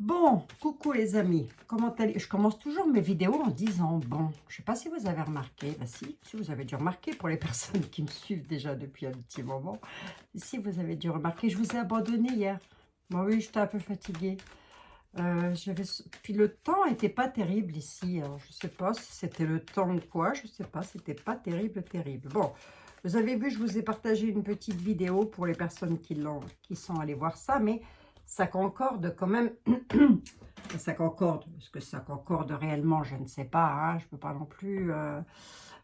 Bon, coucou les amis, comment allez? Je commence toujours mes vidéos en disant bon. Je ne sais pas si vous avez remarqué, bah si vous avez dû remarquer pour les personnes qui me suivent déjà depuis un petit moment. Si vous avez dû remarquer, je vous ai abandonné hier. Bon, oui, j'étais un peu fatiguée. Puis le temps n'était pas terrible ici. Alors, je ne sais pas si c'était le temps ou quoi, je ne sais pas, c'était pas terrible, terrible. Bon, vous avez vu, je vous ai partagé une petite vidéo pour les personnes qui sont allées voir ça, mais ça concorde quand même. Ça concorde. Est-ce que ça concorde réellement? Je ne sais pas. Hein, je ne peux pas non plus.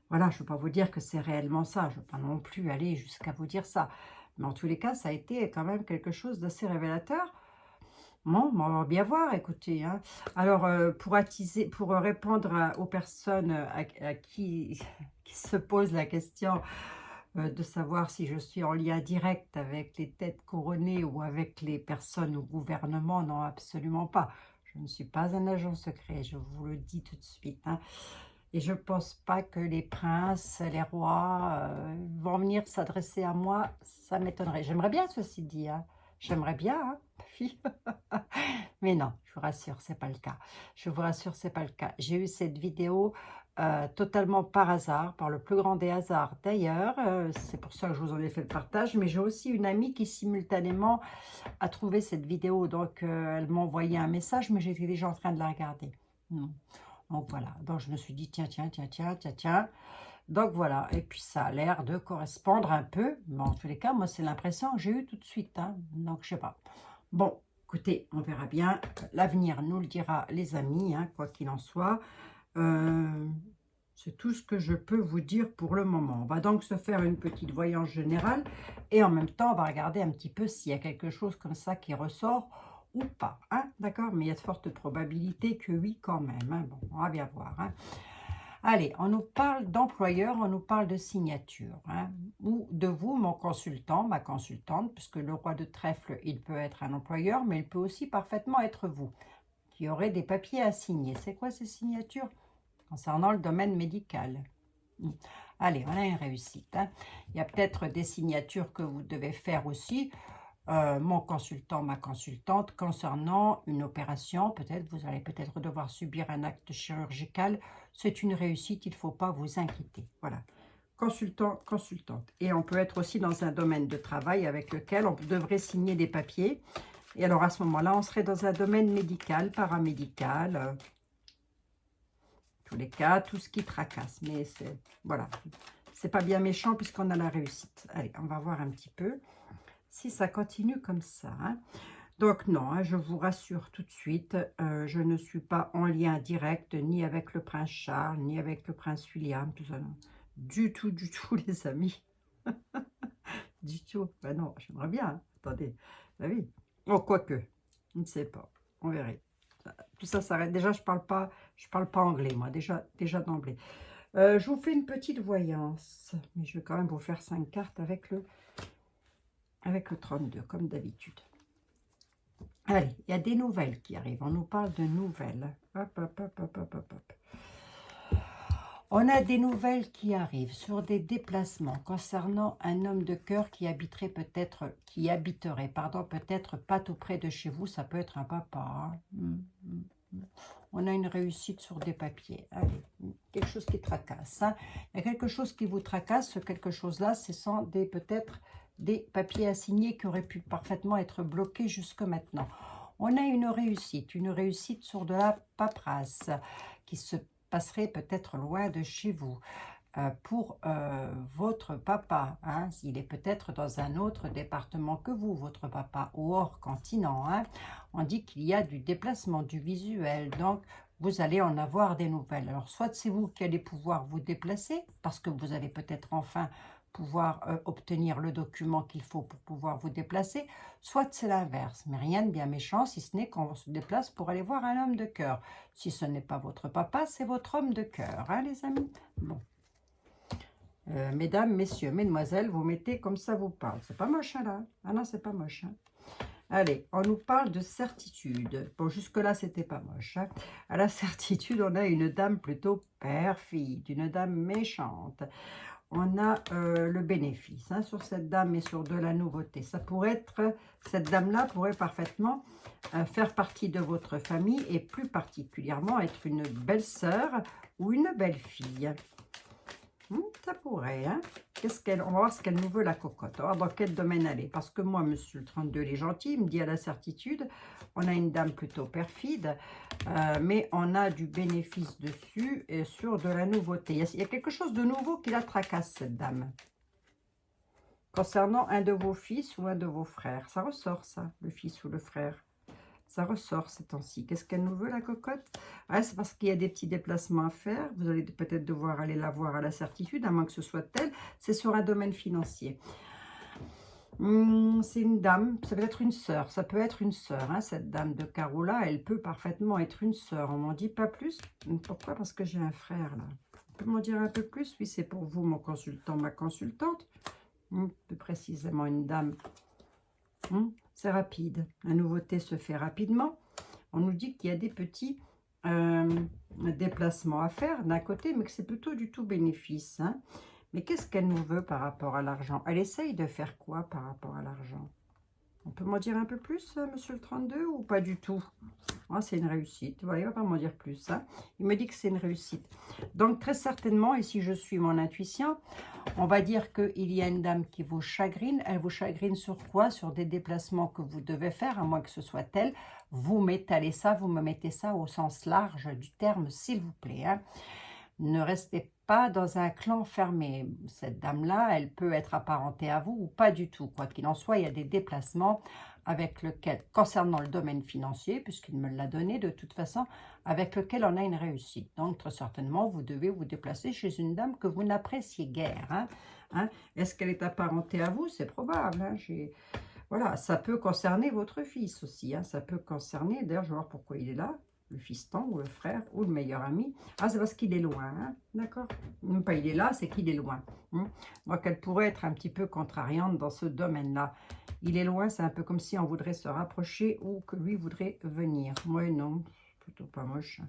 Voilà, je ne peux pas vous dire que c'est réellement ça. Je ne veux pas non plus aller jusqu'à vous dire ça. Mais en tous les cas, ça a été quand même quelque chose d'assez révélateur. Bon, on va bien voir, écoutez. Hein. Alors, pour attiser, pour répondre aux personnes à qui se posent la question de savoir si je suis en lien direct avec les têtes couronnées ou avec les personnes au gouvernement, non, absolument pas. Je ne suis pas un agent secret, je vous le dis tout de suite. Hein. Et je ne pense pas que les princes, les rois vont venir s'adresser à moi, ça m'étonnerait. J'aimerais bien, ceci dit. Hein. J'aimerais bien, hein, fille. Mais non, je vous rassure, c'est pas le cas. Je vous rassure, c'est pas le cas. J'ai eu cette vidéo totalement par hasard, par le plus grand des hasards d'ailleurs. C'est pour ça que je vous en ai fait le partage. Mais j'ai aussi une amie qui simultanément a trouvé cette vidéo. Donc, elle m'a envoyé un message, mais j'étais déjà en train de la regarder. Hmm. Donc, voilà. Donc, je me suis dit, tiens, tiens, tiens, tiens, tiens, tiens. Donc, voilà. Et puis, ça a l'air de correspondre un peu. Mais en tous les cas, moi, c'est l'impression que j'ai eue tout de suite. Hein. Donc, je sais pas. Bon, écoutez, on verra bien. L'avenir nous le dira, les amis, hein, quoi qu'il en soit. C'est tout ce que je peux vous dire pour le moment. On va donc se faire une petite voyance générale et en même temps, on va regarder un petit peu s'il y a quelque chose comme ça qui ressort ou pas. Hein, d'accord? Mais il y a de fortes probabilités que oui quand même. Hein. Bon, on va bien voir. Hein. Allez, on nous parle d'employeur, on nous parle de signature, hein, ou de vous, mon consultant, ma consultante, puisque le roi de trèfle, il peut être un employeur, mais il peut aussi parfaitement être vous, qui aurez des papiers à signer. C'est quoi ces signatures? Concernant le domaine médical. Allez, on a une réussite. Hein. Il y a peut-être des signatures que vous devez faire aussi, mon consultant, ma consultante, concernant une opération. Peut-être, vous allez peut-être devoir subir un acte chirurgical. C'est une réussite, il ne faut pas vous inquiéter. Voilà. Consultant, consultante. Et on peut être aussi dans un domaine de travail avec lequel on devrait signer des papiers. Et alors, à ce moment-là, on serait dans un domaine médical, paramédical, tous les cas, tout ce qui tracasse. Mais c'est, voilà, c'est pas bien méchant puisqu'on a la réussite. Allez, on va voir un petit peu si ça continue comme ça. Hein. Donc non, hein, je vous rassure tout de suite, je ne suis pas en lien direct ni avec le prince Charles, ni avec le prince William, tout ça. Non. Du tout, les amis. Du tout. Ben non, j'aimerais bien. Hein. Attendez, bah oui. Oh, quoique, je ne sais pas. On verrait. Tout ça s'arrête. Déjà, je parle pas anglais, moi, déjà d'emblée. Je vous fais une petite voyance, mais je vais quand même vous faire 5 cartes avec le 32, comme d'habitude. Allez, il y a des nouvelles qui arrivent. On nous parle de nouvelles. Hop, hop, hop, hop, hop, hop, hop. On a des nouvelles qui arrivent sur des déplacements concernant un homme de cœur qui habiterait peut-être, peut-être pas tout près de chez vous. Ça peut être un papa. Hein. On a une réussite sur des papiers. Allez, quelque chose qui tracasse. Hein. Il y a quelque chose qui vous tracasse. Ce quelque chose-là, ce sont peut-être des papiers à signer qui auraient pu parfaitement être bloqués jusque maintenant. On a une réussite sur de la paperasse qui se passerait peut-être loin de chez vous. Pour votre papa, hein, il est peut-être dans un autre département que vous, votre papa, ou hors continent. Hein. On dit qu'il y a du déplacement, du visuel, donc vous allez en avoir des nouvelles. Alors, soit c'est vous qui allez pouvoir vous déplacer, parce que vous allez peut-être enfin pouvoir obtenir le document qu'il faut pour pouvoir vous déplacer, soit c'est l'inverse, mais rien de bien méchant, si ce n'est qu'on se déplace pour aller voir un homme de cœur. Si ce n'est pas votre papa, c'est votre homme de cœur, hein, les amis. Bon. Mesdames, messieurs, mesdemoiselles, vous mettez comme ça vous parle. C'est pas moche, hein, là. Ah non, c'est pas moche. Hein. Allez, on nous parle de certitude. Bon, jusque-là, c'était pas moche. Hein. À la certitude, on a une dame plutôt perfide, une dame méchante. on a le bénéfice hein, sur cette dame et sur de la nouveauté. Ça pourrait être, cette dame-là pourrait parfaitement faire partie de votre famille et plus particulièrement être une belle-sœur ou une belle-fille. Ça pourrait, hein. On va voir ce qu'elle nous veut, la cocotte. On va voir dans quel domaine elle est. Parce que moi, monsieur le 32, il est gentil. Il me dit à la certitude. On a une dame plutôt perfide. Mais on a du bénéfice dessus et sur de la nouveauté. Il y a quelque chose de nouveau qui la tracasse, cette dame. Concernant un de vos fils ou un de vos frères. Ça ressort, ça, le fils ou le frère. Ça ressort ces temps-ci. Qu'est-ce qu'elle nous veut, la cocotte? Ah, c'est parce qu'il y a des petits déplacements à faire. Vous allez peut-être devoir aller la voir à la certitude, à moins que ce soit tel. C'est sur un domaine financier. C'est une dame, ça peut être une sœur. Ça peut être une sœur, hein, cette dame de carreau-là. Elle peut parfaitement être une sœur. On m'en dit pas plus. Pourquoi? Parce que j'ai un frère, là. On peut m'en dire un peu plus? Oui, c'est pour vous, mon consultant, ma consultante. Plus précisément, une dame. C'est rapide. La nouveauté se fait rapidement. On nous dit qu'il y a des petits déplacements à faire d'un côté, mais que c'est plutôt du tout bénéfice. Hein. Mais qu'est-ce qu'elle nous veut par rapport à l'argent? Elle essaye de faire quoi par rapport à l'argent? On peut m'en dire un peu plus, monsieur le 32, ou pas du tout? C'est une réussite. Voilà, il ne va pas m'en dire plus. Hein. Il me dit que c'est une réussite. Donc, très certainement, et si je suis mon intuition, on va dire qu'il y a une dame qui vous chagrine. Elle vous chagrine sur quoi? Sur des déplacements que vous devez faire, à moins que ce soit elle. Vous m'étalez ça, vous me mettez ça au sens large du terme, s'il vous plaît. Hein. Ne restez pas dans un clan fermé. Cette dame-là, elle peut être apparentée à vous ou pas du tout. Quoi qu'il en soit, il y a des déplacements avec lequel, concernant le domaine financier, puisqu'il me l'a donné de toute façon, avec lequel on a une réussite. Donc, très certainement, vous devez vous déplacer chez une dame que vous n'appréciez guère. Hein. Est-ce qu'elle est apparentée à vous? C'est probable. Hein. Voilà, ça peut concerner votre fils aussi. Hein. Ça peut concerner, d'ailleurs, je vais voir pourquoi il est là. Le fiston ou le frère ou le meilleur ami. Ah, c'est parce qu'il est loin, hein? D'accord? Même pas il est là, c'est qu'il est loin. Donc, elle pourrait être un petit peu contrariante dans ce domaine-là. Il est loin, c'est un peu comme si on voudrait se rapprocher ou que lui voudrait venir. Oui, non, c'est plutôt pas moche.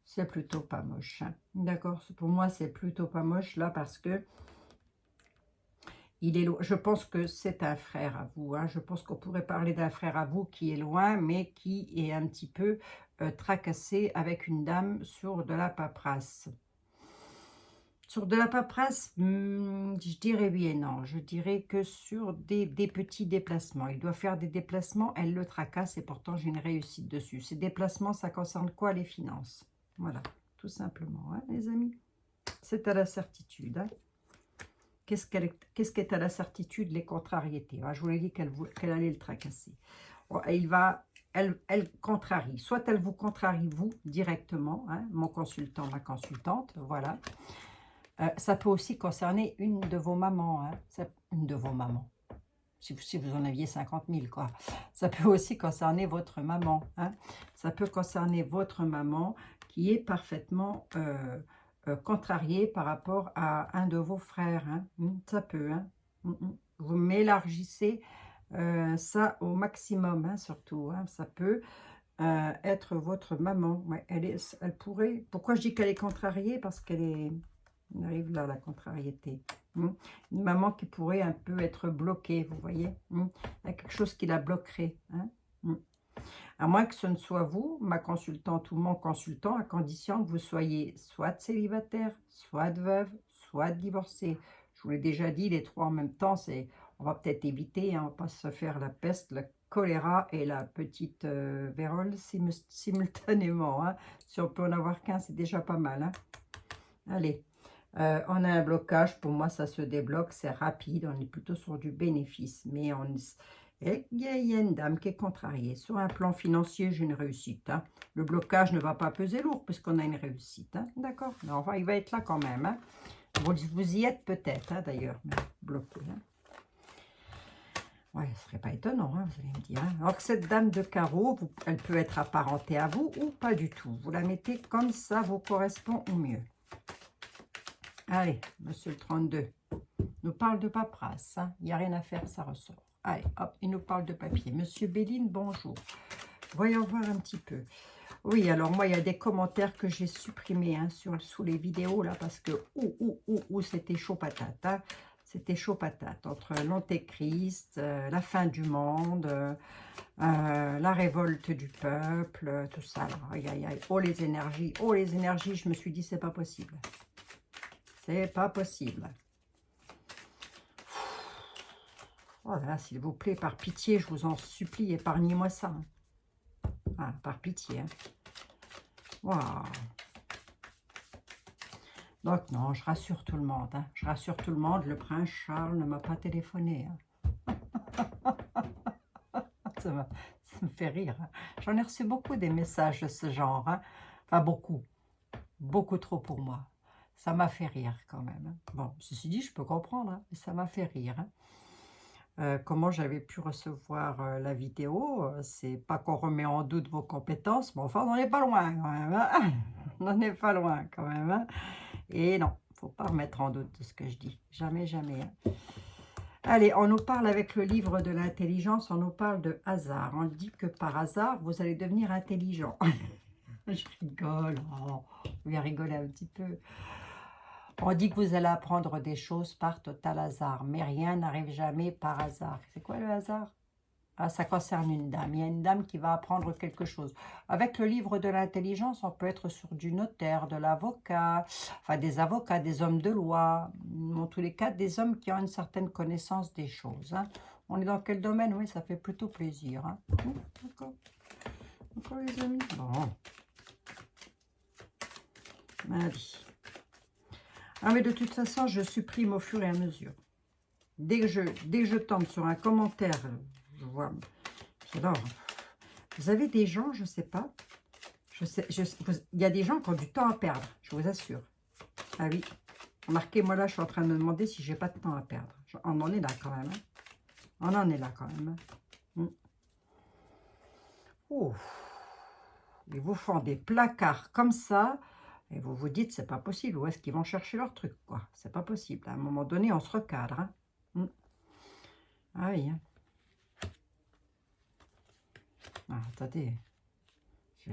C'est plutôt pas moche. Hein. D'accord? Pour moi, c'est plutôt pas moche, là, parce que il est loin. Je pense que c'est un frère à vous. Hein. Je pense qu'on pourrait parler d'un frère à vous qui est loin, mais qui est un petit peu tracassé avec une dame sur de la paperasse. Sur de la paperasse, je dirais oui et non. Je dirais que sur des petits déplacements. Il doit faire des déplacements, elle le tracasse et pourtant j'ai une réussite dessus. Ces déplacements, ça concerne quoi? Les finances. Voilà, tout simplement, hein, les amis. C'est à la certitude. Hein. Qu'est-ce qu'est à la certitude? Les contrariétés. Je vous l'ai dit qu'elle allait le tracasser. Elle contrarie. Soit elle vous contrarie, vous, directement, hein, mon consultant, ma consultante, voilà. Ça peut aussi concerner une de vos mamans. Hein, une de vos mamans. Si vous en aviez 50 000, quoi. Ça peut aussi concerner votre maman. Hein. Ça peut concerner votre maman qui est parfaitement... contrarié par rapport à un de vos frères. Hein. Ça peut. Hein. Vous m'élargissez ça au maximum, hein, surtout. Hein. Ça peut être votre maman. Ouais, elle pourrait... Pourquoi je dis qu'elle est contrariée? Parce qu'elle est... On arrive là, la contrariété. Une maman qui pourrait un peu être bloquée, vous voyez. Il y a quelque chose qui la bloquerait. Hein. À moins que ce ne soit vous, ma consultante ou mon consultant, à condition que vous soyez soit célibataire, soit veuve, soit divorcé. Je vous l'ai déjà dit, les trois en même temps, on va peut-être éviter, hein, on va pas se faire la peste, le choléra et la petite vérole simultanément. Hein. Si on peut en avoir qu'un, c'est déjà pas mal. Hein. Allez, on a un blocage, pour moi ça se débloque, c'est rapide, on est plutôt sur du bénéfice, mais il y a une dame qui est contrariée. Sur un plan financier, j'ai une réussite. Hein. Le blocage ne va pas peser lourd puisqu'on a une réussite. Hein. D'accord? Enfin, il va être là quand même. Hein. Vous y êtes peut-être, hein, d'ailleurs, bloqué. Hein. Ouais, ce serait pas étonnant, hein, vous allez me dire. Hein. Alors que cette dame de carreau, elle peut être apparentée à vous ou pas du tout. Vous la mettez comme ça vous correspond au mieux. Allez, monsieur le 32, nous parle de paperasse. Hein. Il n'y a rien à faire, ça ressort. Allez, hop, il nous parle de papier. Monsieur Béline, bonjour. Voyons voir un petit peu. Oui, alors moi, il y a des commentaires que j'ai supprimés hein, sous les vidéos, là, parce que, c'était chaud patate. Hein. C'était chaud patate, entre l'antéchrist, la fin du monde, la révolte du peuple, tout ça. Là. Aïe, aïe, aïe. Oh les énergies, je me suis dit, c'est pas possible. C'est pas possible. Oh là là, s'il vous plaît, par pitié, je vous en supplie, épargnez-moi ça. Hein. Ah, par pitié. Hein. Waouh. Donc non, je rassure tout le monde. Hein. Je rassure tout le monde, le prince Charles ne m'a pas téléphoné. Hein. ça me fait rire. Hein. J'en ai reçu beaucoup des messages de ce genre. Hein. Enfin, beaucoup. Beaucoup trop pour moi. Ça m'a fait rire quand même. Hein. Bon, ceci dit, je peux comprendre, hein, mais ça m'a fait rire. Hein. Comment j'avais pu recevoir la vidéo, c'est pas qu'on remet en doute vos compétences, mais enfin, on n'en est pas loin quand même. Hein. On n'en est pas loin quand même. Hein. Et non, faut pas remettre en doute ce que je dis. Jamais, jamais. Hein. Allez, on nous parle avec le livre de l'intelligence, on nous parle de hasard. On dit que par hasard, vous allez devenir intelligent. Je rigole. Oh, vous bien rigoler un petit peu. On dit que vous allez apprendre des choses par total hasard, mais rien n'arrive jamais par hasard. C'est quoi le hasard? Ah, ça concerne une dame. Il y a une dame qui va apprendre quelque chose. Avec le livre de l'intelligence, on peut être sur du notaire, de l'avocat, enfin des avocats, des hommes de loi, en tous les cas, des hommes qui ont une certaine connaissance des choses. Hein. On est dans quel domaine? Oui, ça fait plutôt plaisir. Hein. D'accord. D'accord, les amis. Bon. Allez. Ah, mais de toute façon, je supprime au fur et à mesure. Dès que je tombe sur un commentaire, je vois... Alors, vous avez des gens, je ne sais pas. Il y a des gens qui ont du temps à perdre, je vous assure. Ah oui. Remarquez, moi là, je suis en train de me demander si j'ai pas de temps à perdre. On en est là quand même. Hein. On en est là quand même. Hein. Oh. Ils vous font des placards comme ça. Et vous vous dites, c'est pas possible. Où est-ce qu'ils vont chercher leur truc, quoi? C'est pas possible. À un moment donné, on se recadre. Hein. Ah oui. Hein. Ah, attendez.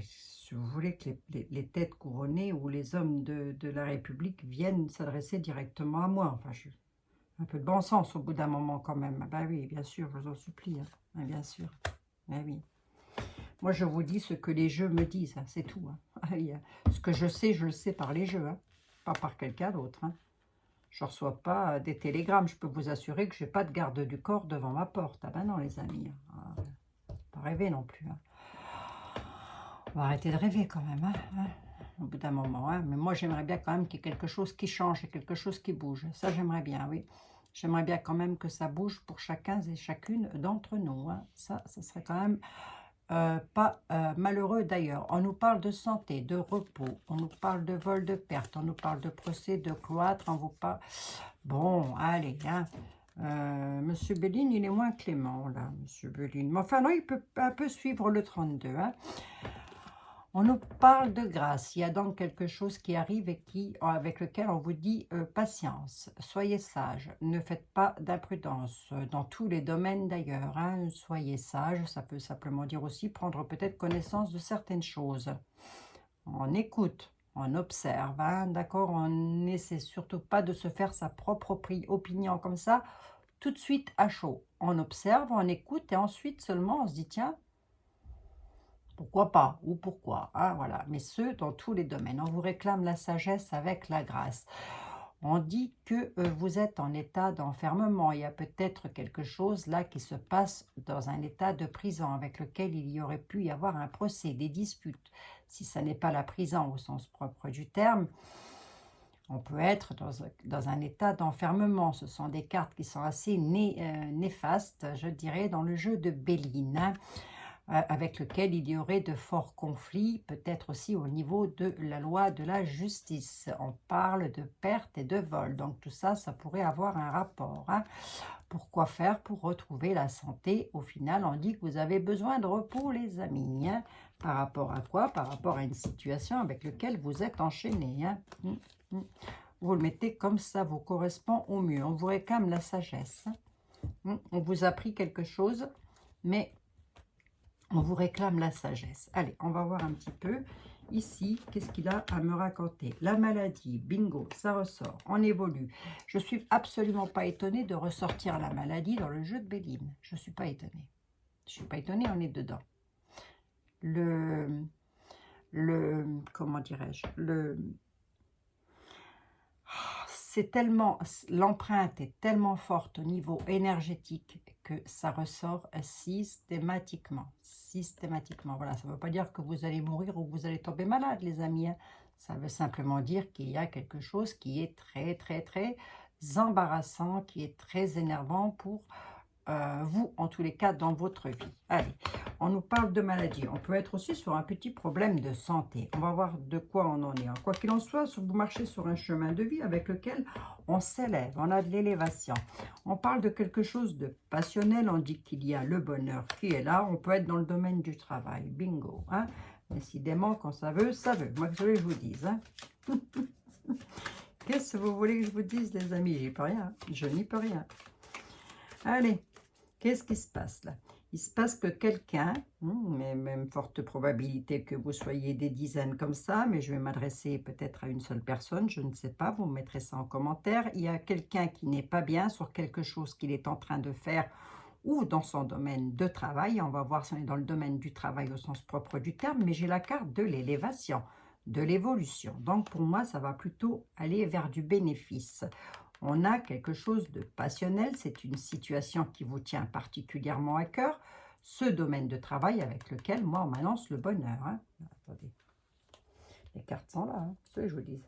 Si vous voulez que les têtes couronnées ou les hommes de la République viennent s'adresser directement à moi. Enfin, un peu de bon sens au bout d'un moment quand même. Ben oui, bien sûr, je vous en supplie. Hein. Bien sûr. Ben oui. Moi, je vous dis ce que les jeux me disent, hein, c'est tout. Hein. Ce que je le sais par les jeux, hein, pas par quelqu'un d'autre. Hein. Je ne reçois pas des télégrammes. Je peux vous assurer que je n'ai pas de garde du corps devant ma porte. Ah ben non, les amis. Hein. Pas rêver non plus. Hein. On va arrêter de rêver quand même. Hein. Au bout d'un moment. Hein. Mais moi, j'aimerais bien quand même qu'il y ait quelque chose qui change, quelque chose qui bouge. Ça, j'aimerais bien, oui. J'aimerais bien quand même que ça bouge pour chacun et chacune d'entre nous. Hein. Ça serait quand même... pas malheureux d'ailleurs. On nous parle de santé, de repos, on nous parle de vol, de perte, on nous parle de procès, de cloître, on vous parle... Bon, allez, hein. Monsieur Béline, il est moins clément, là, Monsieur Béline. Mais enfin, non, il peut un peu suivre le 32, hein. On nous parle de grâce. Il y a donc quelque chose qui arrive et avec lequel on vous dit patience. Soyez sage. Ne faites pas d'imprudence. Dans tous les domaines d'ailleurs. Hein, soyez sage. Ça peut simplement dire aussi prendre peut-être connaissance de certaines choses. On écoute. On observe. Hein, d'accord. On n'essaie surtout pas de se faire sa propre opinion comme ça. Tout de suite à chaud. On observe, on écoute et ensuite seulement on se dit tiens. Pourquoi pas ou pourquoi, hein, voilà. Mais ce, dans tous les domaines. On vous réclame la sagesse avec la grâce. On dit que vous êtes en état d'enfermement. Il y a peut-être quelque chose là qui se passe dans un état de prison avec lequel il y aurait pu y avoir un procès, des disputes. Si ça n'est pas la prison au sens propre du terme, on peut être dans un état d'enfermement. Ce sont des cartes qui sont assez néfastes, je dirais, dans le jeu de Béline. Hein. Avec lequel il y aurait de forts conflits, peut-être aussi au niveau de la loi de la justice. On parle de perte et de vol, donc tout ça, ça pourrait avoir un rapport. Hein. Pourquoi faire pour retrouver la santé? Au final, on dit que vous avez besoin de repos, les amis. Hein. Par rapport à quoi? Par rapport à une situation avec laquelle vous êtes enchaîné. Hein. Vous le mettez comme ça, vous correspond au mieux. On vous réclame la sagesse. On vous a pris quelque chose, mais... On vous réclame la sagesse. Allez, on va voir un petit peu. Ici, qu'est-ce qu'il a à me raconter? La maladie, bingo, ça ressort. On évolue. Je ne suis absolument pas étonnée de ressortir la maladie dans le jeu de Béline. Je ne suis pas étonnée. Je ne suis pas étonnée, on est dedans. Comment dirais-je, c'est tellement, l'empreinte est tellement forte au niveau énergétique que ça ressort systématiquement. Systématiquement, voilà, ça ne veut pas dire que vous allez mourir ou que vous allez tomber malade, les amis, hein. Ça veut simplement dire qu'il y a quelque chose qui est très, très, très embarrassant, qui est très énervant pour vous, en tous les cas, dans votre vie. Allez, on nous parle de maladie. On peut être aussi sur un petit problème de santé. On va voir de quoi on en est. Quoi qu'il en soit, vous marchez sur un chemin de vie avec lequel on s'élève, on a de l'élévation. On parle de quelque chose de passionnel. On dit qu'il y a le bonheur qui est là. On peut être dans le domaine du travail. Bingo. Hein? Décidément, quand ça veut, ça veut. Moi, que je vous dise. Hein? Qu'est-ce que vous voulez que je vous dise, les amis? J'y peux rien. Je n'y peux rien. Allez. Qu'est-ce qui se passe là? Il se passe que quelqu'un, mais même forte probabilité que vous soyez des dizaines comme ça, mais je vais m'adresser peut-être à une seule personne, je ne sais pas, vous me mettrez ça en commentaire. Il y a quelqu'un qui n'est pas bien sur quelque chose qu'il est en train de faire ou dans son domaine de travail. On va voir si on est dans le domaine du travail au sens propre du terme, mais j'ai la carte de l'élévation, de l'évolution. Donc pour moi, ça va plutôt aller vers du bénéfice. On a quelque chose de passionnel, c'est une situation qui vous tient particulièrement à cœur, ce domaine de travail avec lequel, moi, on m'annonce le bonheur. Hein. Attendez, les cartes sont là, hein. Ce que je vous dis.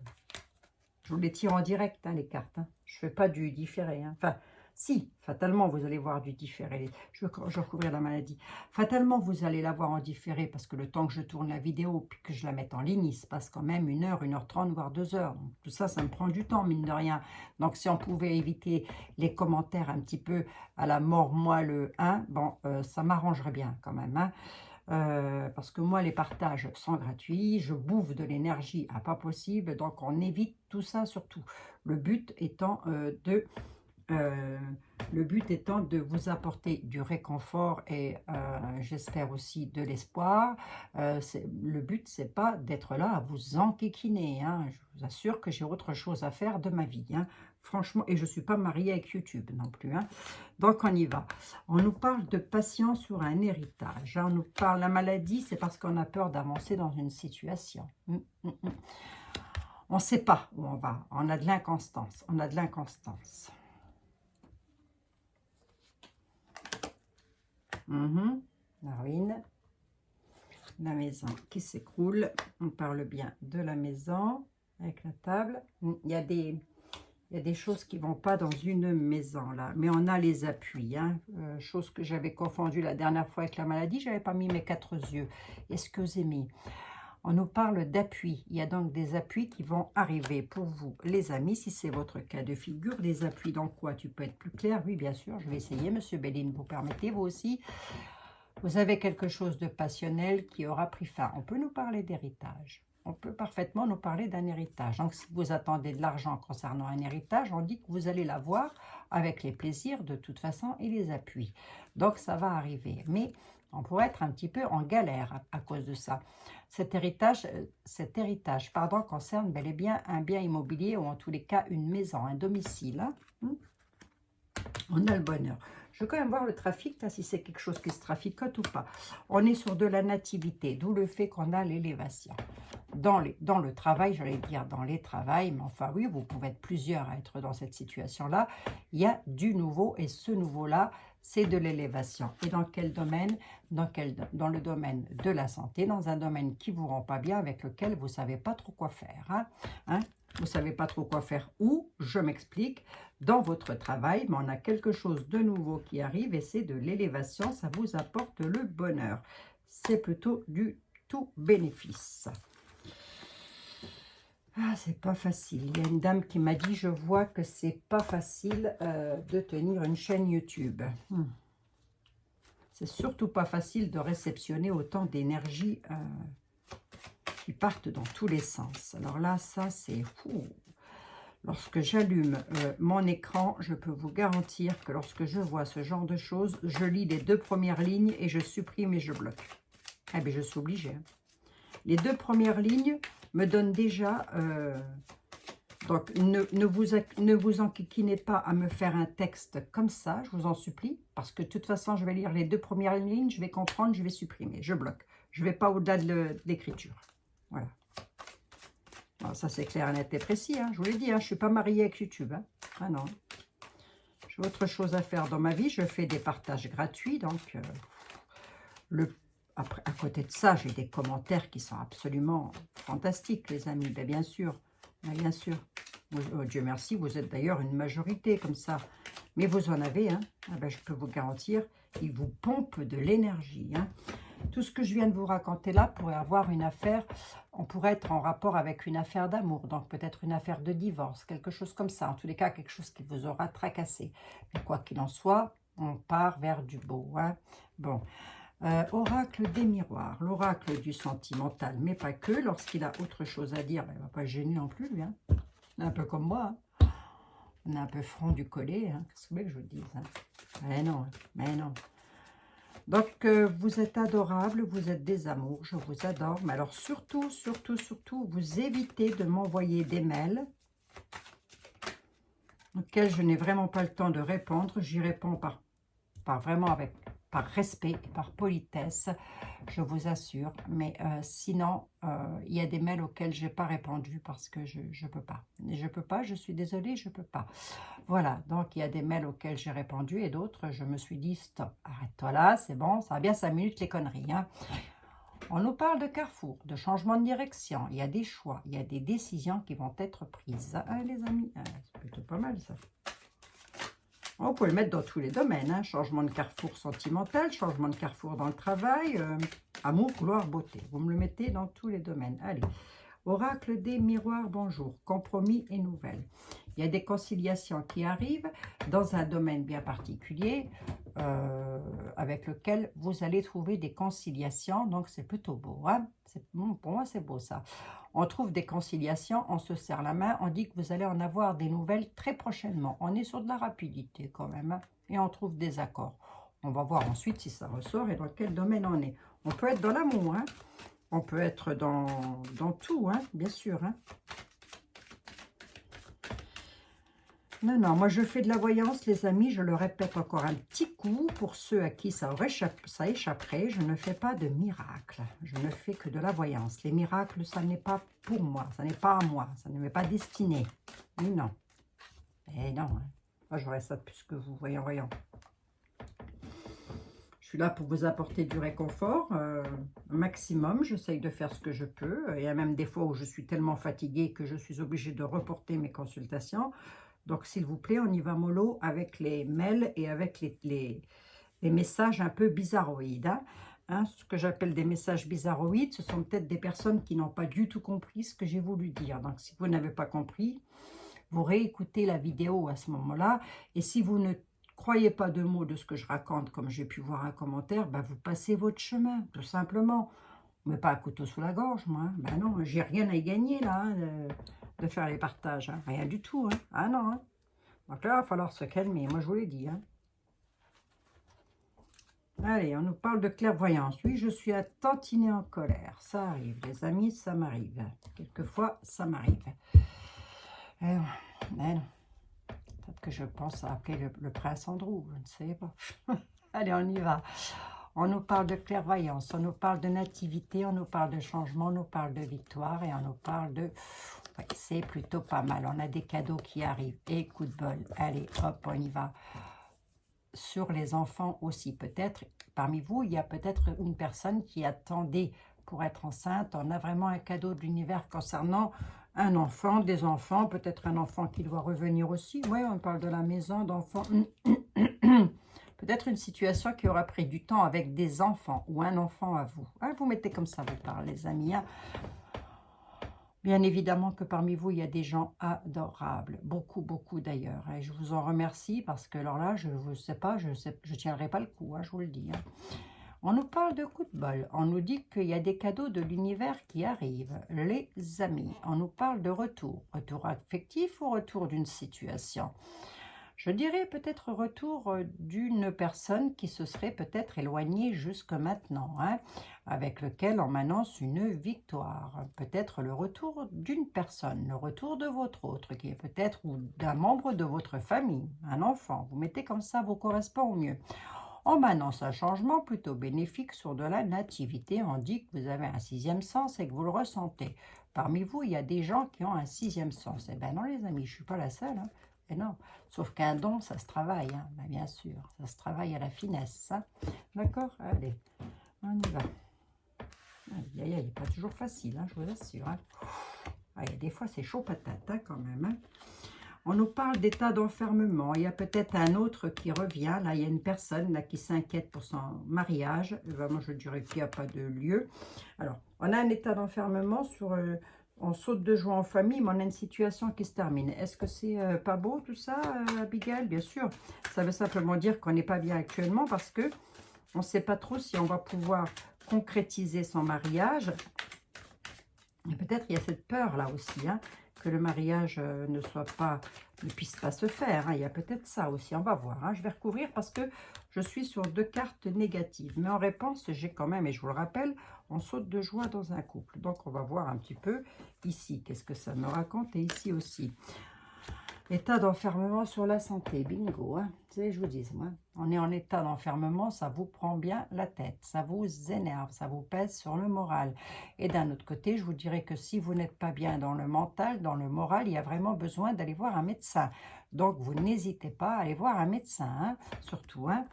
Je vous les tire en direct, hein, les cartes. Hein. Je ne fais pas du différé. Hein. Enfin, si, fatalement, vous allez voir du différé. Je vais recouvrir la maladie. Fatalement, vous allez la voir en différé parce que le temps que je tourne la vidéo puis que je la mette en ligne, il se passe quand même 1 heure, 1h30, voire 2 heures. Donc, tout ça, ça me prend du temps, mine de rien. Donc, si on pouvait éviter les commentaires un petit peu à la mort, moi, le 1, bon, ça m'arrangerait bien quand même. Hein. Parce que moi, les partages sont gratuits, je bouffe de l'énergie à pas possible, donc on évite tout ça surtout. Le but étant de vous apporter du réconfort et j'espère aussi de l'espoir. Le but, c'est pas d'être là à vous enquiquiner. Hein. Je vous assure que j'ai autre chose à faire de ma vie. Hein. Franchement, et je ne suis pas mariée avec YouTube non plus. Hein. Donc, on y va. On nous parle de patience sur un héritage. Hein. On nous parle de la maladie, c'est parce qu'on a peur d'avancer dans une situation. On ne sait pas où on va. On a de l'inconstance. On a de l'inconstance. La ruine, la maison qui s'écroule. On parle bien de la maison avec la table. Il y a des choses qui ne vont pas dans une maison là, mais on a les appuis. Hein. Chose que j'avais confondue la dernière fois avec la maladie, je n'avais pas mis mes 4 yeux. Excusez-moi. On nous parle d'appui. Il y a donc des appuis qui vont arriver pour vous, les amis, si c'est votre cas de figure. Des appuis dans quoi? Tu peux être plus clair? Oui, bien sûr, je vais essayer, Monsieur Béline, vous permettez, vous aussi. Vous avez quelque chose de passionnel qui aura pris fin. On peut nous parler d'héritage. On peut parfaitement nous parler d'un héritage. Donc, si vous attendez de l'argent concernant un héritage, on dit que vous allez l'avoir avec les plaisirs de toute façon et les appuis. Donc, ça va arriver. Mais on pourrait être un petit peu en galère à cause de ça. Cet héritage concerne bel et bien un bien immobilier ou en tous les cas une maison, un domicile. Hein. On a le bonheur. Je vais quand même voir le trafic, là, si c'est quelque chose qui se traficote ou pas. On est sur de la nativité, d'où le fait qu'on a l'élévation. Dans le travail, j'allais dire dans les travails, mais enfin oui, vous pouvez être plusieurs à être dans cette situation-là. Il y a du nouveau et ce nouveau-là, c'est de l'élévation. Et dans quel domaine? Dans le domaine de la santé, dans un domaine qui ne vous rend pas bien, avec lequel vous ne savez pas trop quoi faire. Vous ne savez pas trop quoi faire ou, je m'explique, dans votre travail, mais on a quelque chose de nouveau qui arrive et c'est de l'élévation, ça vous apporte le bonheur. C'est plutôt du tout bénéfice. Ah, c'est pas facile. Il y a une dame qui m'a dit, je vois que c'est pas facile de tenir une chaîne YouTube. C'est surtout pas facile de réceptionner autant d'énergie qui partent dans tous les sens. Alors là, ça c'est fou. Lorsque j'allume mon écran, je peux vous garantir que lorsque je vois ce genre de choses, je lis les 2 premières lignes et je supprime et je bloque. Eh bien, je suis obligée. Hein. Les 2 premières lignes me donnent déjà... donc, ne vous enquiquinez pas à me faire un texte comme ça, je vous en supplie, parce que de toute façon, je vais lire les 2 premières lignes, je vais comprendre, je vais supprimer, je bloque. Je ne vais pas au-delà de l'écriture. Voilà. Alors, ça, c'est clair, net et précis. Hein. Je vous l'ai dit, hein, je ne suis pas mariée avec YouTube. Hein. Ah non. J'ai autre chose à faire dans ma vie. Je fais des partages gratuits. Donc, après, à côté de ça, j'ai des commentaires qui sont absolument fantastiques, les amis. Ben, bien sûr. Ben, bien sûr. Oh, Dieu merci, vous êtes d'ailleurs une majorité comme ça. Mais vous en avez, hein. Ah ben, je peux vous garantir, ils vous pompent de l'énergie. Hein. Tout ce que je viens de vous raconter là pourrait avoir une affaire, on pourrait être en rapport avec une affaire d'amour, donc peut-être une affaire de divorce, quelque chose comme ça. En tous les cas, quelque chose qui vous aura tracassé. Mais quoi qu'il en soit, on part vers du beau. Hein. Bon, oracle des miroirs, l'oracle du sentimental, mais pas que. Lorsqu'il a autre chose à dire, ben, il ne va pas gêner non plus, lui. Hein. Un peu comme moi. Hein. On a un peu front du collet. Hein. Qu'est-ce que vous voulez que je vous dise? Hein. Mais non, mais non. Donc, vous êtes adorable, vous êtes des amours, je vous adore. Mais alors, surtout, vous évitez de m'envoyer des mails auxquels je n'ai vraiment pas le temps de répondre. J'y réponds par respect et par politesse, je vous assure. Mais sinon, il y a des mails auxquels je n'ai pas répondu parce que je ne peux pas. Je ne peux pas, je suis désolée, je ne peux pas. Voilà, donc il y a des mails auxquels j'ai répondu et d'autres, je me suis dit, stop, arrête-toi là, c'est bon, ça va bien 5 minutes les conneries. Hein. On nous parle de carrefour, de changement de direction, il y a des choix, il y a des décisions qui vont être prises. Ah, les amis, c'est plutôt pas mal ça. On peut le mettre dans tous les domaines, hein. Changement de carrefour sentimental, changement de carrefour dans le travail, amour, gloire, beauté. Vous me le mettez dans tous les domaines. Allez, oracle des miroirs, bonjour, compromis et nouvelles. Il y a des conciliations qui arrivent dans un domaine bien particulier avec lequel vous allez trouver des conciliations. Donc, c'est plutôt beau. Hein? Pour moi, c'est beau ça. On trouve des conciliations, on se serre la main, on dit que vous allez en avoir des nouvelles très prochainement. On est sur de la rapidité quand même. Hein? Et on trouve des accords. On va voir ensuite si ça ressort et dans quel domaine on est. On peut être dans l'amour. Hein? On peut être dans tout, hein? Bien sûr. Hein? Non, non, moi je fais de la voyance, les amis, je le répète encore un petit coup, pour ceux à qui ça échapperait, je ne fais pas de miracles, je ne fais que de la voyance. Les miracles, ça n'est pas pour moi, ça n'est pas à moi, ça ne m'est pas destiné. Non. Eh non, hein. Moi j'aurais ça plus que vous, voyons. Je suis là pour vous apporter du réconfort, maximum, j'essaye de faire ce que je peux. Il y a même des fois où je suis tellement fatiguée que je suis obligée de reporter mes consultations. Donc, s'il vous plaît, on y va mollo avec les mails et avec les messages un peu bizarroïdes. Hein, ce que j'appelle des messages bizarroïdes, ce sont peut-être des personnes qui n'ont pas du tout compris ce que j'ai voulu dire. Donc, si vous n'avez pas compris, vous réécoutez la vidéo à ce moment-là. Et si vous ne croyez pas de mots de ce que je raconte, comme j'ai pu voir un commentaire, ben vous passez votre chemin, tout simplement. Mais pas un couteau sous la gorge, moi. Hein. Ben non, j'ai rien à y gagner, là, hein, de faire les partages. Hein. Rien du tout. Hein. Ah non. Hein. Donc là, il va falloir se calmer. Moi, je vous l'ai dit. Hein. Allez, on nous parle de clairvoyance. Oui, je suis à tantiner en colère. Ça arrive, les amis, ça m'arrive. Quelquefois, ça m'arrive. Mais non. Peut-être que je pense à appeler le prince Andrew. Je ne sais pas. Allez, on y va. On nous parle de clairvoyance, on nous parle de nativité, on nous parle de changement, on nous parle de victoire et on nous parle de... Ouais, c'est plutôt pas mal. On a des cadeaux qui arrivent. Et coup de bol. Allez, hop, on y va. Sur les enfants aussi, peut-être. Parmi vous, il y a peut-être une personne qui attendait pour être enceinte. On a vraiment un cadeau de l'univers concernant un enfant, des enfants. Peut-être un enfant qui doit revenir aussi. Oui, on parle de la maison, d'enfants. Peut-être une situation qui aura pris du temps avec des enfants ou un enfant à vous. Hein, vous mettez comme ça, vous parlez, les amis. Hein. Bien évidemment que parmi vous, il y a des gens adorables. Beaucoup, beaucoup d'ailleurs. Et je vous en remercie parce que alors là, je ne sais pas, je tiendrai pas le coup, hein, je vous le dis. Hein. On nous parle de coups de bol. On nous dit qu'il y a des cadeaux de l'univers qui arrivent. Les amis. On nous parle de retour. Retour affectif ou retour d'une situation? Je dirais peut-être retour d'une personne qui se serait peut-être éloignée jusque maintenant, hein, avec lequel on m'annonce une victoire. Peut-être le retour d'une personne, le retour de votre autre, qui est peut-être ou d'un membre de votre famille, un enfant. Vous mettez comme ça, vous correspond au mieux. On m'annonce un changement plutôt bénéfique sur de la nativité. On dit que vous avez un sixième sens et que vous le ressentez. Parmi vous, il y a des gens qui ont un sixième sens. Eh bien non, les amis, je ne suis pas la seule. Hein. Et non, sauf qu'un don, ça se travaille, hein. Ben, bien sûr. Ça se travaille à la finesse. Hein. D'accord? Allez, on y va. Aïe, aïe, aïe, pas toujours facile, hein, je vous assure. Hein. Aïe, des fois, c'est chaud patate hein, quand même. Hein. On nous parle d'état d'enfermement. Il y a peut-être un autre qui revient. Là, il y a une personne là, qui s'inquiète pour son mariage. Moi, je dirais qu'il n'y a pas de lieu. Alors, on a un état d'enfermement sur... on saute de joie en famille, mais on a une situation qui se termine. Est-ce que c'est pas beau tout ça, Abigail? Bien sûr. Ça veut simplement dire qu'on n'est pas bien actuellement parce que on ne sait pas trop si on va pouvoir concrétiser son mariage. Et peut-être il y a cette peur là aussi, hein, que le mariage ne puisse pas se faire. Hein. Il y a peut-être ça aussi, on va voir. Hein. Je vais recouvrir parce que je suis sur 2 cartes négatives. Mais en réponse, j'ai quand même, et je vous le rappelle, on saute de joie dans un couple. Donc on va voir un petit peu ici, qu'est-ce que ça me raconte, et ici aussi. État d'enfermement sur la santé, bingo. Hein. Tu sais, je vous dis, moi, on est en état d'enfermement, ça vous prend bien la tête, ça vous énerve, ça vous pèse sur le moral. Et d'un autre côté, je vous dirais que si vous n'êtes pas bien dans le mental, dans le moral, il y a vraiment besoin d'aller voir un médecin. Donc, vous n'hésitez pas à aller voir un médecin, hein, surtout. Hein.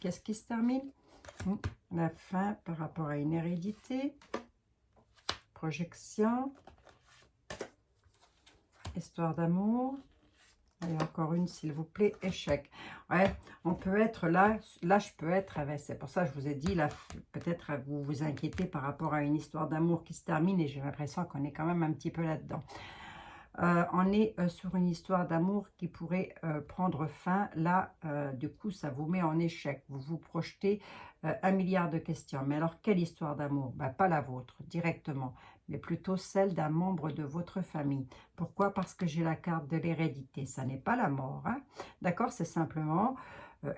Qu'est-ce qui se termine? La fin par rapport à une hérédité, projection, histoire d'amour. Et encore une, s'il vous plaît, échec. Ouais, on peut être là, je peux être avec, c'est pour ça que je vous ai dit, là, peut-être vous vous inquiétez par rapport à une histoire d'amour qui se termine et j'ai l'impression qu'on est quand même un petit peu là-dedans. On est sur une histoire d'amour qui pourrait prendre fin. Là, du coup, ça vous met en échec. Vous vous projetez 1 milliard de questions. Mais alors, quelle histoire d'amour? Ben, pas la vôtre, directement, mais plutôt celle d'un membre de votre famille. Pourquoi? Parce que j'ai la carte de l'hérédité. Ça n'est pas la mort. Hein. D'accord? C'est simplement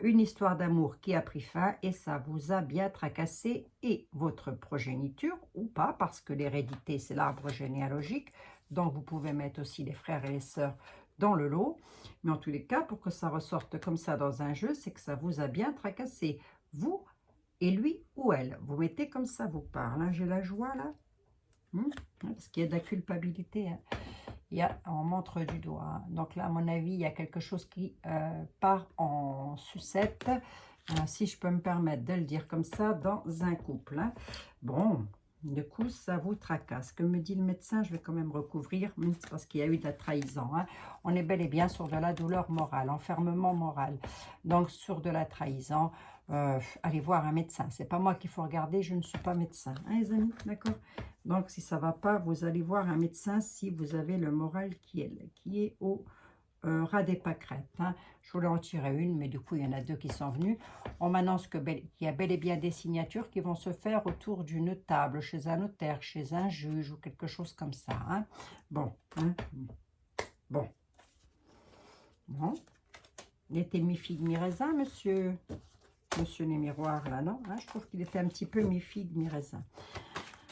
une histoire d'amour qui a pris fin et ça vous a bien tracassé et votre progéniture ou pas, parce que l'hérédité, c'est l'arbre généalogique. Donc, vous pouvez mettre aussi les frères et les sœurs dans le lot. Mais en tous les cas, pour que ça ressorte comme ça dans un jeu, c'est que ça vous a bien tracassé. Vous et lui ou elle. Vous mettez comme ça vous parle. Hein. J'ai la joie là. Parce qu'il y a de la culpabilité. Hein. On montre du doigt. Hein. Donc là, à mon avis, il y a quelque chose qui part en sucette. Si je peux me permettre de le dire comme ça, dans un couple. Hein. Bon, du coup, ça vous tracasse. Que me dit le médecin? Je vais quand même recouvrir, parce qu'il y a eu de la trahison. Hein. On est bel et bien sur de la douleur morale, enfermement moral. Donc, sur de la trahison, allez voir un médecin. C'est pas moi qu'il faut regarder, je ne suis pas médecin. Hein, les amis, d'accord? Donc, si ça ne va pas, vous allez voir un médecin si vous avez le moral qui est au ras des pâquerettes. Hein. Je voulais en tirer une, mais du coup, il y en a 2 qui sont venus. On m'annonce qu'il y a bel et bien des signatures qui vont se faire autour d'une table, chez un notaire, chez un juge ou quelque chose comme ça. Hein. Bon. Hein. Bon. Bon. Il était mi-figue, mi-raisin, monsieur les miroirs, là, non? Hein, je trouve qu'il était un petit peu mi-figue, mi-raisin.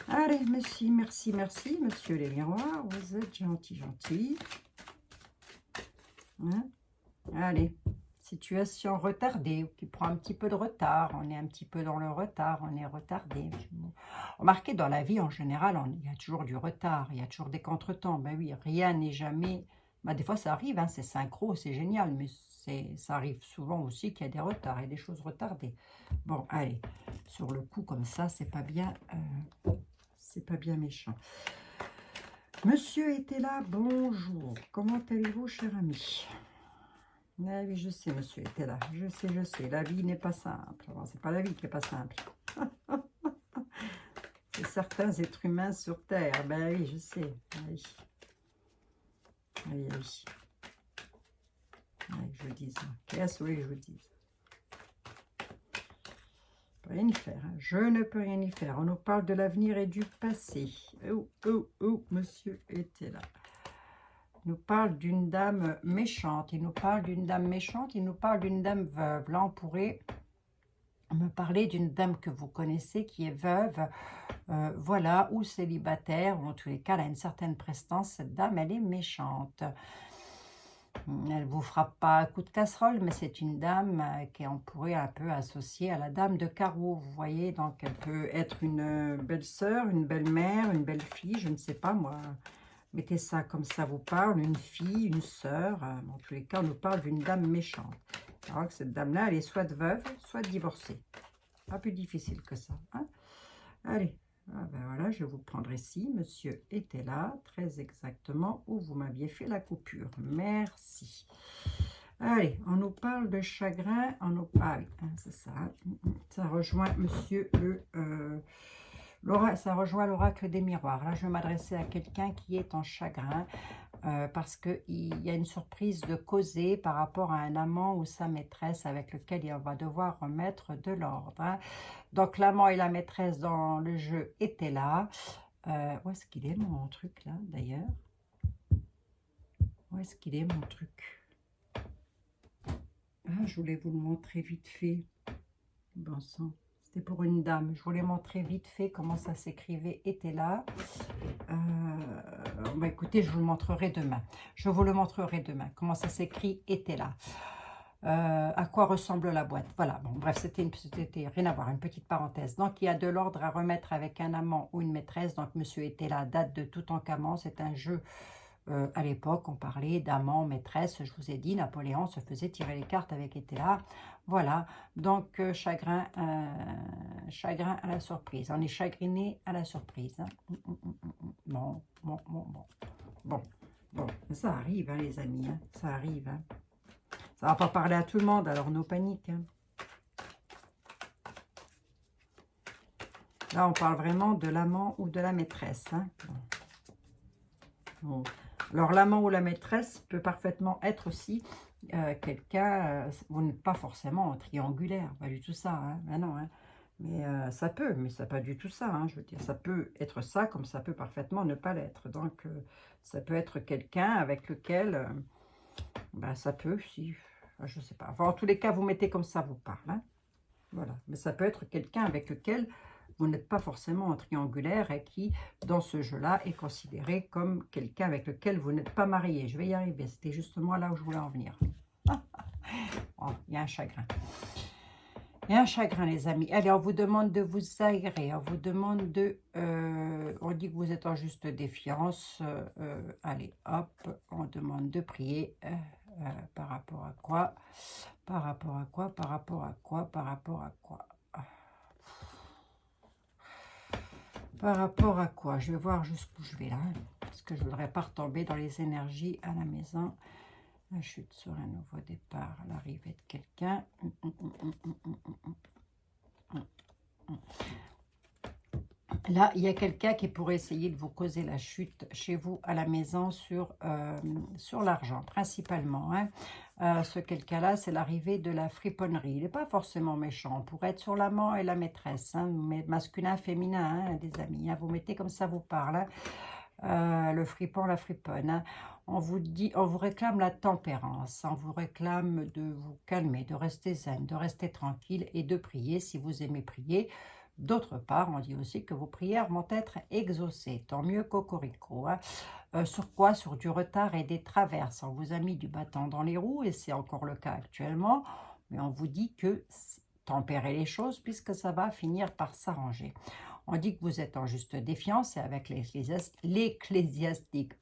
Allez, merci, monsieur les miroirs. Vous êtes gentil. Hein? Allez, situation retardée, qui prend un petit peu de retard. On est un petit peu dans le retard, on est retardé. Remarquez, dans la vie, en général, il y a toujours du retard, il y a toujours des contretemps. Ben oui, rien n'est jamais... Ben, des fois, ça arrive, hein, c'est synchro, c'est génial, mais ça arrive souvent aussi qu'il y a des retards et des choses retardées. Bon, allez, sur le coup, comme ça, c'est pas bien méchant. Monsieur était là, bonjour. Comment allez-vous, cher ami? Ah oui, je sais, monsieur était là. Je sais. La vie n'est pas simple. C'est pas la vie qui n'est pas simple. C'est certains êtres humains sur Terre. Ben oui, je sais. Oui. Je vous dis ça. Qu'est-ce que je vous dis? peux rien y faire. Hein. Je ne peux rien y faire. On nous parle de l'avenir et du passé. Oh, oh, oh, monsieur était là. Il nous parle d'une dame méchante. Il nous parle d'une dame méchante. Il nous parle d'une dame veuve. Là, on pourrait me parler d'une dame que vous connaissez qui est veuve, voilà, ou célibataire, ou en tous les cas, elle a une certaine prestance. Cette dame, elle est méchante. Elle ne vous frappe pas à coup de casserole, mais c'est une dame qu'on pourrait un peu associer à la dame de carreau, vous voyez. Donc, elle peut être une belle-sœur, une belle-mère, une belle-fille, je ne sais pas moi. Mettez ça comme ça vous parle, une fille, une sœur. En tous les cas, on nous parle d'une dame méchante. Alors que cette dame-là, elle est soit veuve, soit divorcée. Pas plus difficile que ça. Hein. Allez, ah ben voilà, je vous prendrai ici. Monsieur était là, très exactement, où vous m'aviez fait la coupure. Merci. Allez, on nous parle de chagrin. On nous parle, hein, c'est ça. Ça rejoint monsieur ça rejoint l'oracle des miroirs. Là, je vais m'adresser à quelqu'un qui est en chagrin. Parce qu'il y a une surprise de causer par rapport à un amant ou sa maîtresse avec lequel il va devoir remettre de l'ordre. Hein. Donc l'amant et la maîtresse dans le jeu étaient là. Où est-ce qu'il est mon truc là d'ailleurs? Où est-ce qu'il est mon truc? Ah, je voulais vous le montrer vite fait. Bon sang. C'était pour une dame. Je voulais montrer vite fait comment ça s'écrivait. Était là. Bah écoutez, je vous le montrerai demain. Je vous le montrerai demain. Comment ça s'écrit. Était là. À quoi ressemble la boîte. Voilà. Bon, bref, c'était rien à voir. Une petite parenthèse. Donc, il y a de l'ordre à remettre avec un amant ou une maîtresse. Donc, monsieur était là. Date de Toutankhamon. C'est un jeu. À l'époque, on parlait d'amant, maîtresse, je vous ai dit, Napoléon se faisait tirer les cartes avec Étéla. Voilà, donc chagrin à la surprise. On est chagriné à la surprise. Hein. Bon. Ça arrive, hein, les amis, hein, ça arrive. Hein. Ça va pas parler à tout le monde, alors nos paniques. Hein. Là, on parle vraiment de l'amant ou de la maîtresse. Hein. Bon. Alors, l'amant ou la maîtresse peut parfaitement être aussi quelqu'un, vous n'êtes pas forcément triangulaire, pas du tout ça, hein, ben non, hein, mais ça peut, mais c'est pas du tout ça, hein, je veux dire, ça peut être ça, comme ça peut parfaitement ne pas l'être, donc ça peut être quelqu'un avec lequel, ben, ça peut, si, je sais pas, enfin, en tous les cas, vous mettez comme ça vous parle, hein, voilà, mais ça peut être quelqu'un avec lequel vous n'êtes pas forcément en triangulaire et qui, dans ce jeu-là, est considéré comme quelqu'un avec lequel vous n'êtes pas marié. Je vais y arriver. C'était justement là où je voulais en venir. Oh, il y a un chagrin. Il y a un chagrin, les amis. Allez, on vous demande de vous aérer. On vous demande de... on dit que vous êtes en juste défiance. Allez, hop. On demande de prier. Par rapport à quoi? Par rapport à quoi? Par rapport à quoi? Par rapport à quoi? Par rapport à quoi? Je vais voir jusqu'où je vais là, parce que je ne voudrais pas retomber dans les énergies à la maison. La chute sur un nouveau départ, l'arrivée de quelqu'un. Là, il y a quelqu'un qui pourrait essayer de vous causer la chute chez vous à la maison sur l'argent, principalement. Hein. Ce quelqu'un-là, c'est l'arrivée de la friponnerie. Il n'est pas forcément méchant. On pourrait être sur l'amant et la maîtresse. Hein, mais masculin, féminin, hein, des amis. Hein, vous mettez comme ça vous parle. Hein. Le fripon, la friponne. Hein. On vous réclame la tempérance. On vous réclame de vous calmer, de rester zen, de rester tranquille et de prier si vous aimez prier. D'autre part, on dit aussi que vos prières vont être exaucées. Tant mieux cocorico. Hein. Sur quoi? Sur du retard et des traverses. On vous a mis du bâton dans les roues et c'est encore le cas actuellement. Mais on vous dit que tempérez les choses puisque ça va finir par s'arranger. On dit que vous êtes en juste défiance et avec l'ecclésiastique,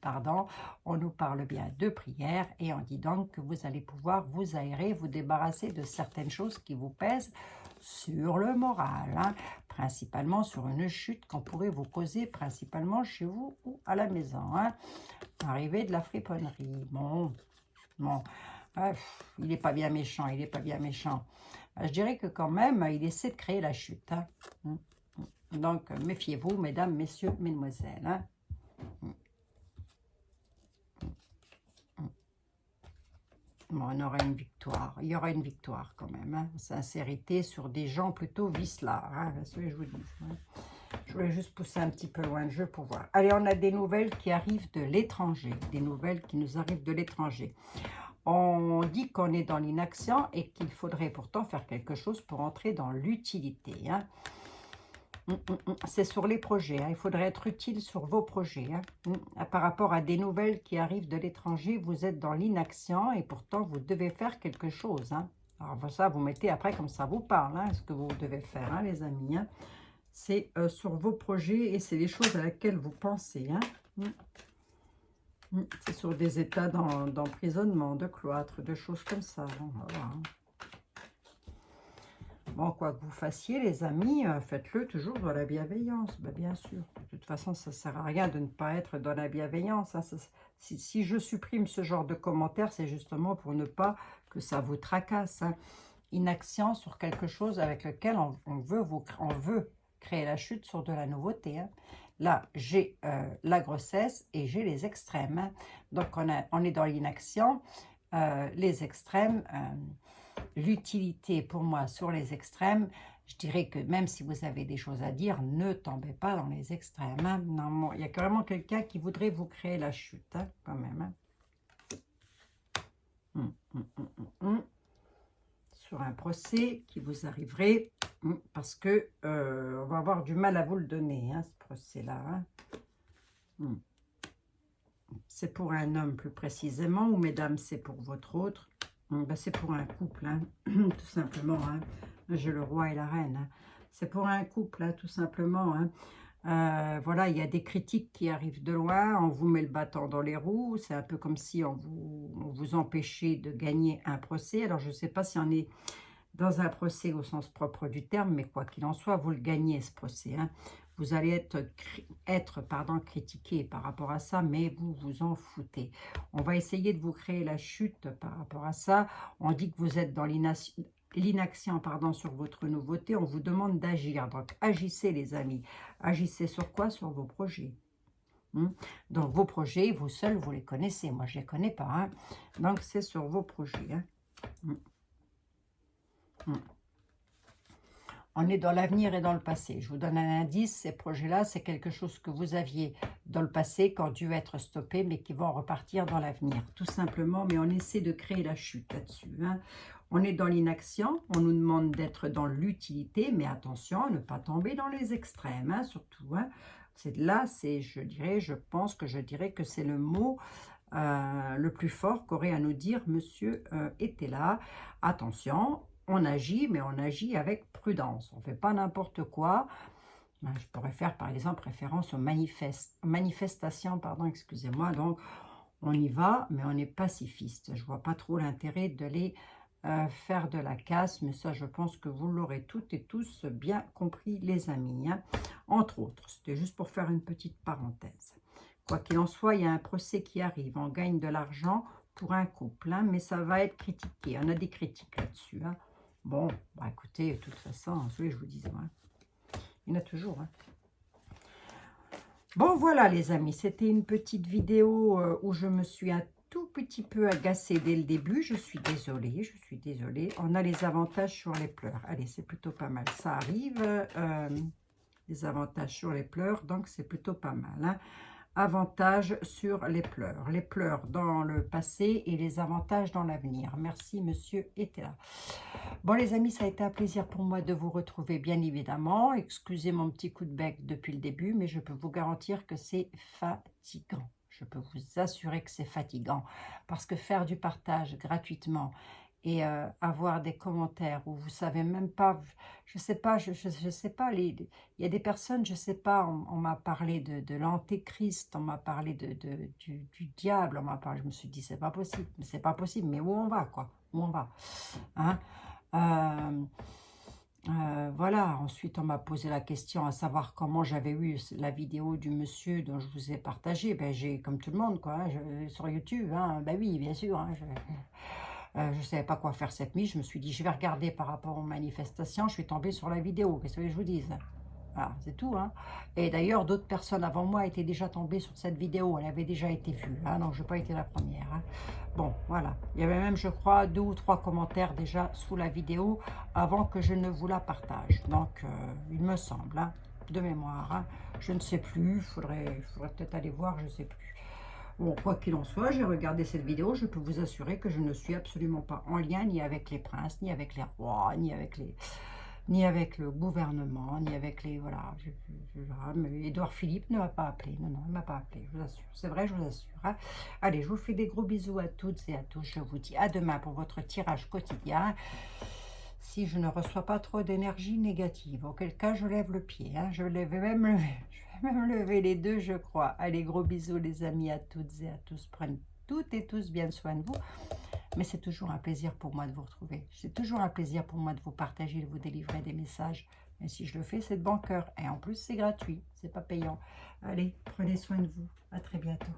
on nous parle bien de prière et on dit donc que vous allez pouvoir vous aérer, vous débarrasser de certaines choses qui vous pèsent sur le moral, hein, principalement sur une chute qu'on pourrait vous causer principalement chez vous ou à la maison. Hein. Arrivée de la friponnerie. Bon. Il n'est pas bien méchant, il n'est pas bien méchant. Je dirais que quand même, il essaie de créer la chute. Hein. Donc, méfiez-vous, mesdames, messieurs, mesdemoiselles. Hein. Bon, on aura une victoire. Il y aura une victoire quand même. Hein. Sincérité sur des gens plutôt vicelards. Hein, c'est ce que je vous dis. Hein. Je voulais juste pousser un petit peu loin le jeu pour voir. Allez, on a des nouvelles qui arrivent de l'étranger. Des nouvelles qui nous arrivent de l'étranger. On dit qu'on est dans l'inaction et qu'il faudrait pourtant faire quelque chose pour entrer dans l'utilité. Hein. C'est sur les projets. Hein. Il faudrait être utile sur vos projets. Hein. Par rapport à des nouvelles qui arrivent de l'étranger, vous êtes dans l'inaction et pourtant vous devez faire quelque chose. Hein. Alors ça, vous mettez après comme ça vous parle. Hein, ce que vous devez faire, hein, les amis. Hein. C'est sur vos projets et c'est les choses à laquelle vous pensez. Hein. C'est sur des états d'emprisonnement, de cloître, de choses comme ça. Voilà. Bon, quoi que vous fassiez, les amis, faites-le toujours dans la bienveillance. Ben, bien sûr. De toute façon, ça ne sert à rien de ne pas être dans la bienveillance. Hein. Si je supprime ce genre de commentaires, c'est justement pour ne pas que ça vous tracasse. Hein. Inaction sur quelque chose avec lequel on veut créer la chute sur de la nouveauté. Hein. Là, j'ai la grossesse et j'ai les extrêmes. Hein. Donc, on est dans l'inaction, les extrêmes... L'utilité pour moi sur les extrêmes, je dirais que même si vous avez des choses à dire, ne tombez pas dans les extrêmes. Hein. Non, il y a carrément quelqu'un qui voudrait vous créer la chute, hein, quand même. Hein. Sur un procès qui vous arriverait, parce que on va avoir du mal à vous le donner, hein, ce procès-là. Hein. C'est pour un homme plus précisément, ou mesdames, c'est pour votre autre. Ben, c'est pour un couple, hein, tout simplement. Hein. J'ai le roi et la reine. Hein. C'est pour un couple, hein, tout simplement. Hein. Voilà, il y a des critiques qui arrivent de loin. On vous met le bâton dans les roues. C'est un peu comme si on vous empêchait de gagner un procès. Alors, je ne sais pas si on est dans un procès au sens propre du terme, mais quoi qu'il en soit, vous le gagnez, ce procès. Hein. Vous allez être critiqué par rapport à ça, mais vous vous en foutez. On va essayer de vous créer la chute par rapport à ça. On dit que vous êtes dans l'inaction sur votre nouveauté. On vous demande d'agir. Donc, agissez, les amis. Agissez sur quoi? Sur vos projets. Donc, vos projets, vous seuls, vous les connaissez. Moi, je ne les connais pas. Hein. Donc, c'est sur vos projets. Hein. On est dans l'avenir et dans le passé. Je vous donne un indice, ces projets-là, c'est quelque chose que vous aviez dans le passé, qui ont dû être stoppés, mais qui vont repartir dans l'avenir, tout simplement. Mais on essaie de créer la chute là-dessus. Hein. On est dans l'inaction, on nous demande d'être dans l'utilité, mais attention à ne pas tomber dans les extrêmes, hein, surtout. Hein. Je pense que je dirais que c'est le mot le plus fort qu'aurait à nous dire Monsieur était là. Attention, on agit, mais on agit avec prudence. On ne fait pas n'importe quoi. Je pourrais faire, par exemple, référence aux manifestations, excusez-moi. Donc, on y va, mais on est pacifiste. Je ne vois pas trop l'intérêt de les faire de la casse, mais ça, je pense que vous l'aurez toutes et tous bien compris, les amis. Hein. Entre autres, c'était juste pour faire une petite parenthèse. Quoi qu'il en soit, il y a un procès qui arrive. On gagne de l'argent pour un couple, hein, mais ça va être critiqué. On a des critiques là-dessus. Hein. Bon, bah écoutez, de toute façon, je vous disais, hein, il y en a toujours. Hein. Bon, voilà les amis, c'était une petite vidéo où je me suis un tout petit peu agacée dès le début. Je suis désolée. On a les avantages sur les pleurs. Allez, c'est plutôt pas mal. Ça arrive, les avantages sur les pleurs, donc c'est plutôt pas mal. Hein. Avantages sur les pleurs dans le passé et les avantages dans l'avenir. Merci, monsieur était là. Bon, les amis, ça a été un plaisir pour moi de vous retrouver, bien évidemment. Excusez mon petit coup de bec depuis le début, mais je peux vous garantir que c'est fatigant. Je peux vous assurer que c'est fatigant parce que faire du partage gratuitement et avoir des commentaires où vous savez même pas, je sais pas, il y a des personnes, je sais pas, on m'a parlé de l'antéchrist, on m'a parlé du diable, on m'a parlé, je me suis dit c'est pas possible, mais où on va quoi, où on va, hein. Voilà, ensuite on m'a posé la question à savoir comment j'avais eu la vidéo du monsieur dont je vous ai partagé. Ben, j'ai, comme tout le monde, quoi, hein, sur YouTube, hein, ben oui, bien sûr, hein, je ne savais pas quoi faire cette nuit, je me suis dit je vais regarder par rapport aux manifestations, je suis tombée sur la vidéo, qu'est-ce que je vous dise? Voilà, c'est tout, hein. Et d'ailleurs, d'autres personnes avant moi étaient déjà tombées sur cette vidéo. Elle avait déjà été vue, hein. Donc, je n'ai pas été la première, hein. Bon, voilà. Il y avait même, je crois, 2 ou 3 commentaires déjà sous la vidéo avant que je ne vous la partage. Donc, il me semble, hein, de mémoire, hein. Je ne sais plus. Il faudrait peut-être aller voir, je ne sais plus. Bon, quoi qu'il en soit, j'ai regardé cette vidéo. Je peux vous assurer que je ne suis absolument pas en lien ni avec les princes, ni avec les rois, ni avec le gouvernement, ni avec les... Voilà. Voilà, mais Édouard Philippe ne m'a pas appelé. Non, non, il ne m'a pas appelé, je vous assure. C'est vrai, je vous assure, hein. Allez, je vous fais des gros bisous à toutes et à tous. Je vous dis à demain pour votre tirage quotidien. Si je ne reçois pas trop d'énergie négative, auquel cas je lève le pied, hein. Je vais même lever les deux, je crois. Allez, gros bisous les amis à toutes et à tous. Prenez toutes et tous bien soin de vous. Mais c'est toujours un plaisir pour moi de vous retrouver. C'est toujours un plaisir pour moi de vous partager, de vous délivrer des messages. Mais si je le fais, c'est de bon cœur. Et en plus, c'est gratuit. C'est pas payant. Allez, prenez soin de vous. À très bientôt.